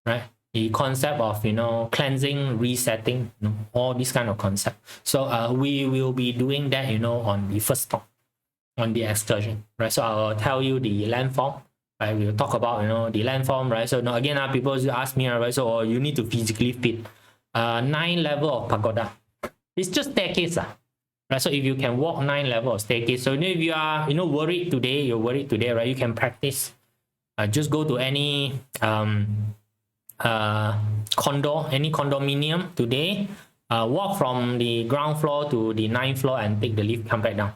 right? The concept of, cleansing, resetting, all this kind of concept. So we will be doing that, on the first talk, on the excursion, right? So I'll tell you the landform, right? We'll talk about, the landform, right? So now again, people ask me, right? So you need to physically fit 9 level of pagoda. It's just staircase, right? So if you can walk 9 level of staircase, so if you are, worried today, right? You can practice. Just go to any any condominium today, walk from the ground floor to the 9th floor and take the lift, come back down.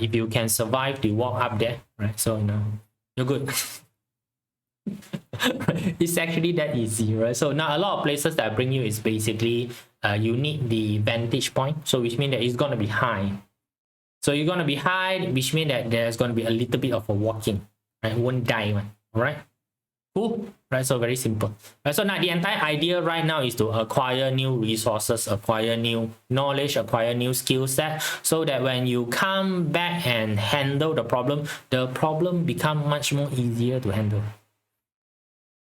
If you can survive the walk up there, right? So you're good. It's actually that easy, right? So now a lot of places that I bring you is basically you need the vantage point, so which means that it's going to be high. So you're going to be high, which means that there's going to be a little bit of a walking, right? Won't die one. All right, cool, right? So very simple, right? So now the entire idea right now is to acquire new resources, acquire new knowledge, acquire new skill set, so that when you come back and handle the problem become much more easier to handle,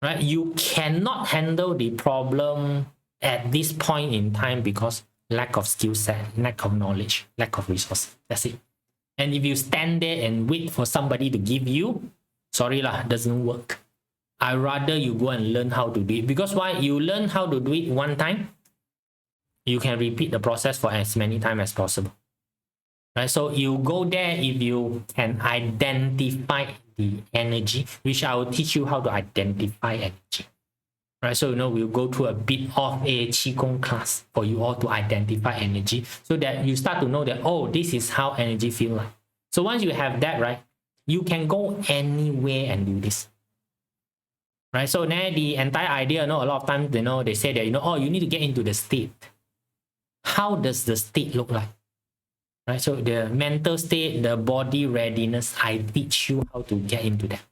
right? You cannot handle the problem at this point in time because lack of skill set, lack of knowledge, lack of resource. That's it. And if you stand there and wait for somebody to give you, sorry lah, doesn't work. I rather you go and learn how to do it, because why? You learn how to do it one time, you can repeat the process for as many times as possible, right? So you go there if you can identify the energy, which I will teach you how to identify energy, right? So we'll go through a bit of a Qigong class for you all to identify energy, so that you start to know that, oh, this is how energy feel like. So once you have that, right, you can go anywhere and do this, right? So now the entire idea, a lot of times, they say that, oh, you need to get into the state. How does the state look like, right? So the mental state, the body readiness, I teach you how to get into that,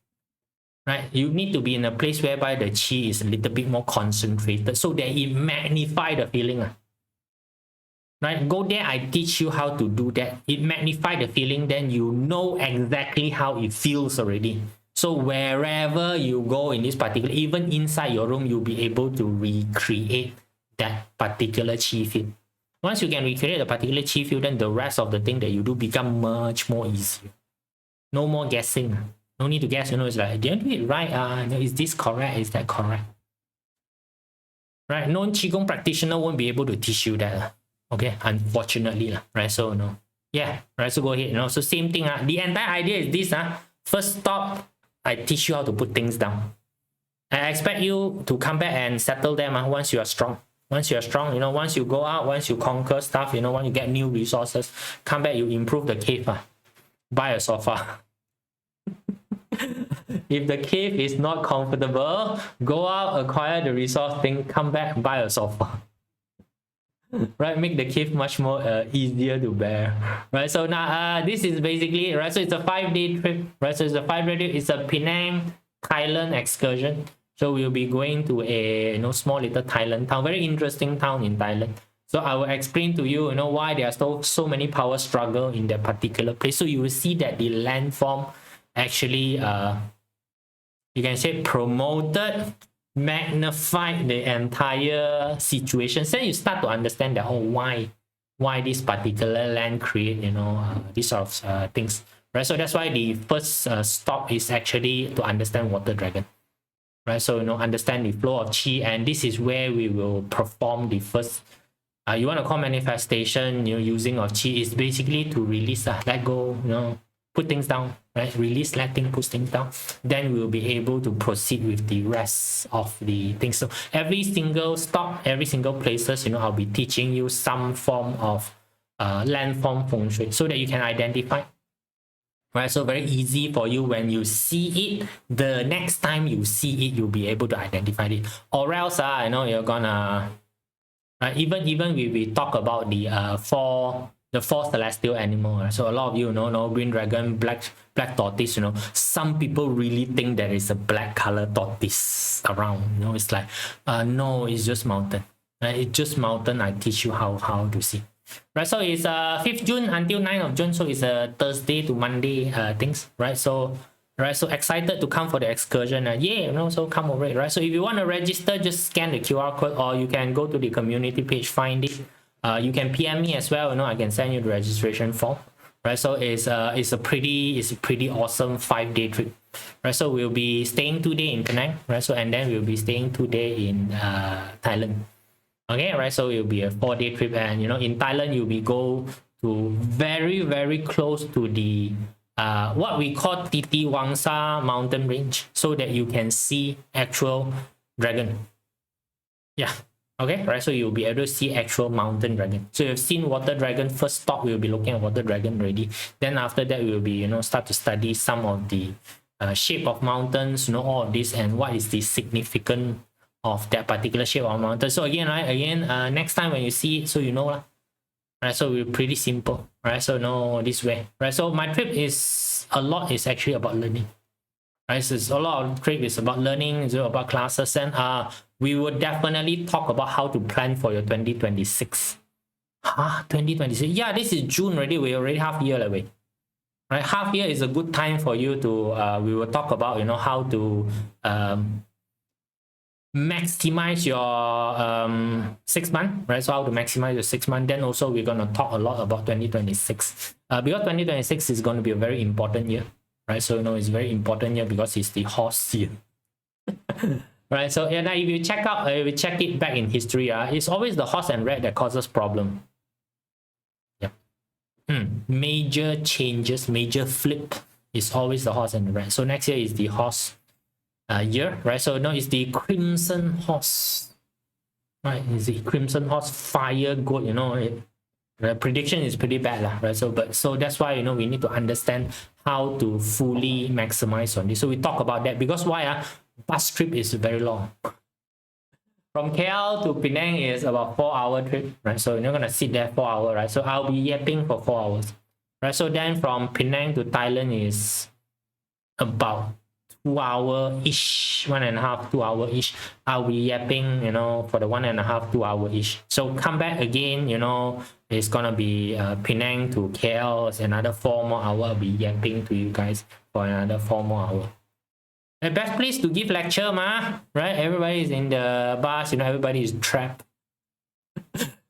right? You need to be in a place whereby the chi is a little bit more concentrated, so that it magnify the feeling, right? Go there, I teach you how to do that. It magnify the feeling, then you know exactly how it feels already. So wherever you go in this particular, even inside your room, you'll be able to recreate that particular chi field. Once you can recreate a particular chi field, then the rest of the thing that you do become much more easier. No more guessing. No need to guess. It's like, did I do it right? Is this correct? Is that correct? Right? No Qigong practitioner won't be able to teach you that. Okay, unfortunately, right? So yeah, right. So go ahead. So same thing. The entire idea is this. First stop, I teach you how to put things down. I expect you to come back and settle them once you are strong. Once you are strong, once you go out, once you conquer stuff, when you get new resources, come back, you improve the cave. Buy a sofa. If the cave is not comfortable, go out, acquire the resource thing, come back, buy a sofa. Right, make the cave much more easier to bear, right? So now this is basically, right, so it's a 5-day trip, right? So it's a 5-day trip. It's a Penang, Thailand excursion. So we'll be going to a small little Thailand town, very interesting town in Thailand. So I will explain to you, why there are so many power struggle in that particular place. So you will see that the landform actually you can say promoted, magnified the entire situation. So you start to understand that, oh, why this particular land create, you know, these sort of things, right? So that's why the first stop is actually to understand water dragon, right? So, you know, understand the flow of chi, and this is where we will perform the first you want to call manifestation, you know, using of chi is basically to release, let go, you know, put things down, right? Release, let things, put things down. Then we'll be able to proceed with the rest of the things. So every single stop, every single places, you know, I'll be teaching you some form of landform feng shui so that you can identify. Right, so very easy for you when you see it. The next time you see it, you'll be able to identify it. Or else, I know you're gonna. Even we talk about the four celestial animal, right? So a lot of you know green dragon, black tortoise, you know, some people really think there is a black color tortoise around, you know. It's like no, it's just mountain, right? It's just mountain. I teach you how to see, right? So it's 5th June until 9th of June, so it's a Thursday to Monday things, right? So so excited to come for the excursion, yeah, you know, so come over it, right? So if you want to register, just scan the QR code, or you can go to the community page, find it. You can PM me as well, you know, I can send you the registration form, right? So it's a pretty awesome 5-day trip, right? So we'll be staying 2 days in Penang, right? So and then we'll be staying 2 days in Thailand. Okay, right? So it'll be a 4-day trip, and you know, in Thailand you'll be go to very close to the what we call Titi Wangsa mountain range, so that you can see actual dragon. Yeah, okay, right? So you'll be able to see actual mountain dragon. So you've seen water dragon. First stop, we'll be looking at water dragon already. Then after that, we'll be, you know, start to study some of the shape of mountains, you know, all of this, and what is the significance of that particular shape of mountain. So again, right, next time when you see it, so you know lah. Right, so we're pretty simple, right? So no, this way, right? So my trip is actually about learning, right? So it's a lot of trip is about learning, it's about classes, and we will definitely talk about how to plan for your 2026. 2026? Yeah, this is June already. We already half year away, right? Half year is a good time for you to. We will talk about, you know, how to maximize your 6 month, right? So how to maximize your 6 month. Then also we're going to talk a lot about 2026 because 2026 is going to be a very important year, right? So, you know, it's a very important year because it's the horse year. Right? So yeah, now if you check it back in history, it's always the horse and rat that causes problem. Yep. Major changes, major flip is always the horse and the rat. So next year is the horse year, right? So now it's the crimson horse, right? It's the crimson horse, fire goat, you know. The prediction is pretty bad lah, right? So that's why, you know, we need to understand how to fully maximize on this. So we talk about that because why? Bus trip is very long. From KL to Penang is about 4-hour trip, right? So you're gonna sit there 4 hours, right? So I'll be yapping for 4 hours, right? So then from Penang to Thailand is about 2 hour ish, 1.5, 2 hour ish. I'll be yapping, you know, for the 1.5, 2 hour ish. So come back again, you know, it's gonna be Penang to KL, it's another 4 more hours. I'll be yapping to you guys for another 4 more hours. The best place to give lecture, right? Everybody is in the bus, you know, everybody is trapped.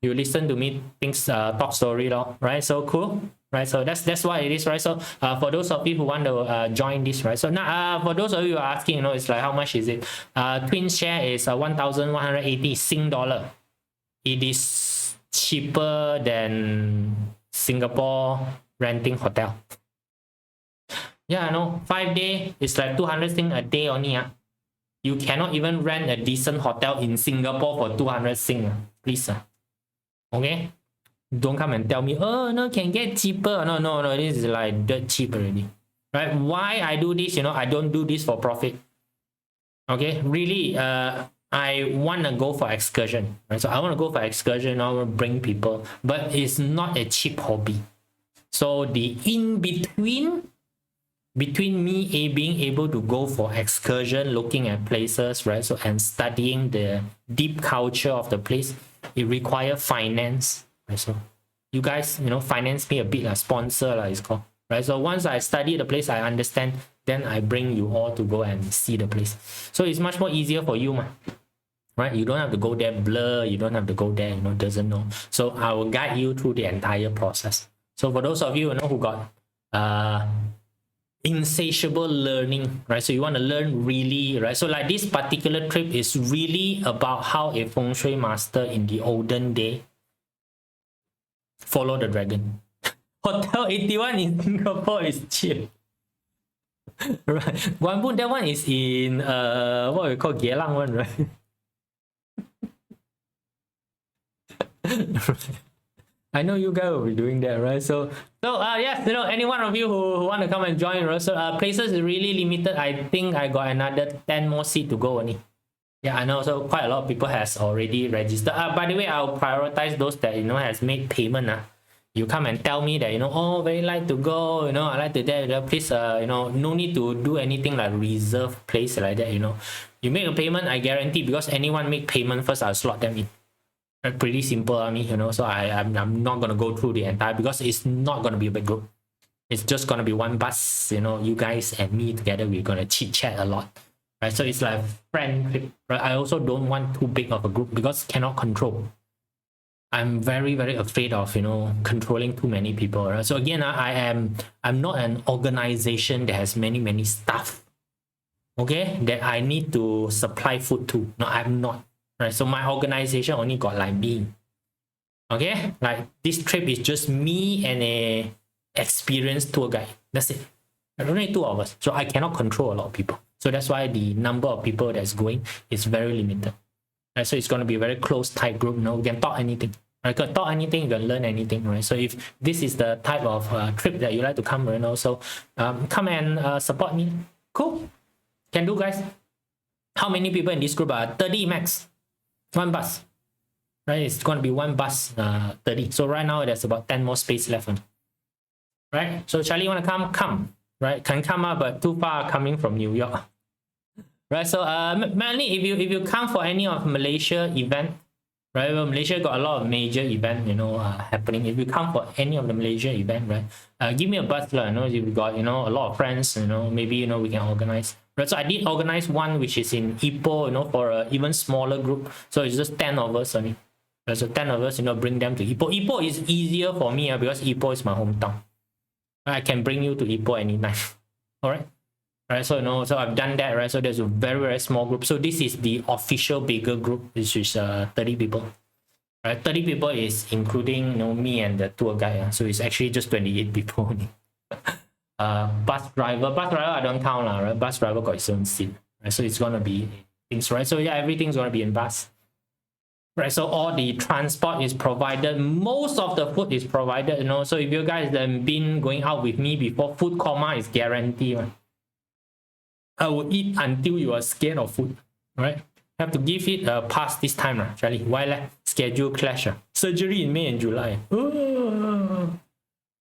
You listen to me, things talk story, right? So cool. Right, so that's what it is, right? So for those of you who want to join this, right? So now for those of you who are asking, you know, it's like how much is it? Twin share is 1,180 Sing dollar. It is cheaper than Singapore renting hotel. Yeah, I know. 5 days is like 200 Sing a day only. You cannot even rent a decent hotel in Singapore for 200 Sing. Please, okay. Don't come and tell me, oh no, can get cheaper. No, this is like dirt cheap already, right? Why I do this? You know, I don't do this for profit. Okay, really, I want to go for excursion, right? So I want to go for excursion. I want to bring people, but it's not a cheap hobby. So the in between me being able to go for excursion, looking at places, right? So and studying the deep culture of the place, it requires finance. Right, so you guys, you know, finance me a bit, sponsor it's called, right? So once I study the place, I understand then I bring you all to go and see the place. So it's much more easier for you, right? You don't have to go there blur, you don't have to go there, you know, doesn't know. So I will guide you through the entire process. So for those of you, you know, who got insatiable learning, right? So you want to learn really, right? So like this particular trip is really about how a feng shui master in the olden day follow the dragon. Hotel 81 in Singapore is cheap. Right. Guanbun, that one is in what we call Geylang one, right? I know you guys will be doing that, right? So yes, you know, any one of you who want to come and join, right? So places is really limited. I think I got another 10 more seats to go only. Yeah, I know. So quite a lot of people has already registered. By the way, I'll prioritize those that, you know, has made payment. You come and tell me that, you know, oh, very like to go, you know, I like to that. Please, you know, no need to do anything like reserve place like that, you know. You make a payment, I guarantee, because anyone make payment first, I'll slot them in. Pretty simple, I mean, you know. So I'm not gonna go through the entire, because it's not gonna be a big group. It's just gonna be one bus, you know. You guys and me together, we're gonna chit chat a lot, right? So it's like friend trip, right? I also don't want too big of a group because cannot control. I'm very, very afraid of, you know, controlling too many people, right? So again, I'm not an organization that has many staff, okay, that I need to supply food to. No, I'm not, right? So my organization only got like me, okay? Like this trip is just me and a experienced tour guide. That's it. I don't need two of us, so I cannot control a lot of people. So that's why the number of people that's going is very limited. Right? So it's going to be a very close, tight group. You know, we can talk anything. Right? You can talk anything, you can learn anything. Right? So if this is the type of trip that you like to come, you know, so come and support me. Cool. Can do, guys. How many people in this group are 30 max? One bus. Right? It's going to be one bus, 30. So right now there's about 10 more space left. Right? So Charlie, you want to come? Come. Right? Can come up, but too far coming from New York. Right, so mainly if you come for any of Malaysia event, right? Well, Malaysia got a lot of major event, you know, happening. If you come for any of the Malaysia event, right? Give me a buzz, you know. If you got, you know, a lot of friends, you know, maybe, you know, we can organize. Right, so I did organize one which is in Ipoh, you know, for a even smaller group. So it's just 10 of us only. Right, so 10 of us, you know, bring them to Ipoh. Ipoh is easier for me because Ipoh is my hometown. I can bring you to Ipoh anytime. All right. Right, so you know, so I've done that, right? So there's a very, very small group. So this is the official bigger group, which is 30 people. Right, 30 people is including, you know, me and the tour guide. So it's actually just 28 people only. Bus driver I don't count, right? Bus driver got his own seat. Right, so it's gonna be things, right? So yeah, everything's gonna be in bus. Right, so all the transport is provided. Most of the food is provided, you know. So if you guys have been going out with me before, food coma is guaranteed, right? I will eat until you are scared of food, right? Have to give it a pass this time, Charlie. Why? Schedule clash. Surgery in May and July.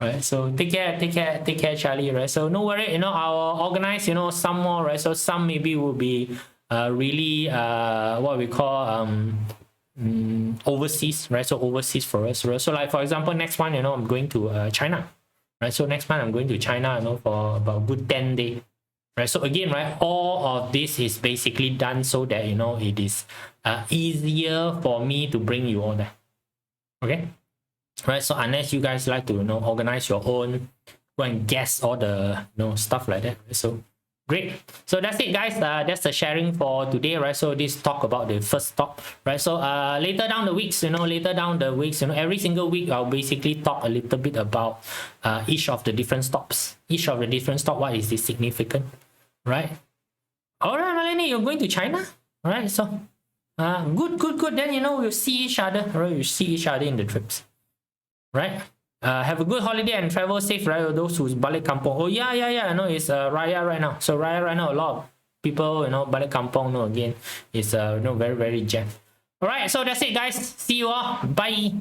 Right, so take care, Charlie, right? So no worry, you know, I'll organize, you know, some more, right? So some maybe will be really what we call overseas, right? So overseas for us, right? So like for example, next one, you know, I'm going to China, right? So next month I'm going to China, you know, for about a good 10 days. Right, so again, right, all of this is basically done so that, you know, it is easier for me to bring you all there. Okay, right, so unless you guys like to, you know, organize your own, go and guess all the, you know, stuff like that. So great. So that's it, guys. That's the sharing for today, right? So this talk about the first stop, right? So later down the weeks, you know, every single week I'll basically talk a little bit about each of the different stops. What is the significant, right? All right, Melanie, you're going to China, all right? So good. Then, you know, we'll see each other, right? We'll see each other in the trips, right? Have a good holiday and travel safe, right? Those who's balik kampung. Oh yeah. I know it's Raya right now. So Raya right now, a lot of people, you know, balik kampung. No, again, it's you know, very, very jammed. All right, so that's it, guys. See you all. Bye.